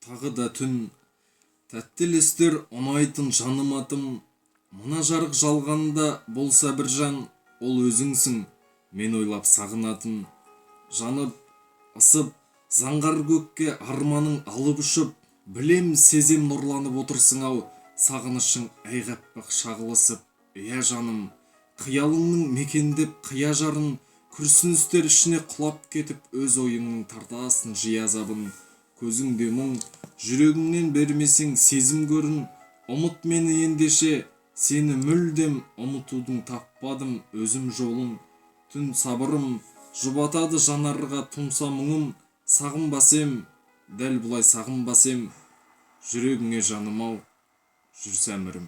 тағы да түн, тәтті елестер ұнайтын жаным атым. Мына жарық жалғанда болса бір жан, ол өзіңсің, мен ойлап сағынатын. Жанып, ысып, заңғар көкке арманың алып ұшып, білем сезем нұрланып отырсың-ау, сағынышың әйғаппақ шағылысып. Иә жаным, қиялыңның мекендеп қия жарын, күрсіністер ішіне құлап кетіп, өз ойыңның тартасын жиі азабын. Көзіңде мұң, жүрегіңнен бермесең сезім көрін, ұмыт мені ендеше, сені мүлдем ұмытудың таппадым өзім жолын. Түн сабырым, жұбатады жанарға тұнса мұңым, сағынбасем, дәл бұлай сағынбасем, жүрегіңе жаным-ау, жүрсе әмірім.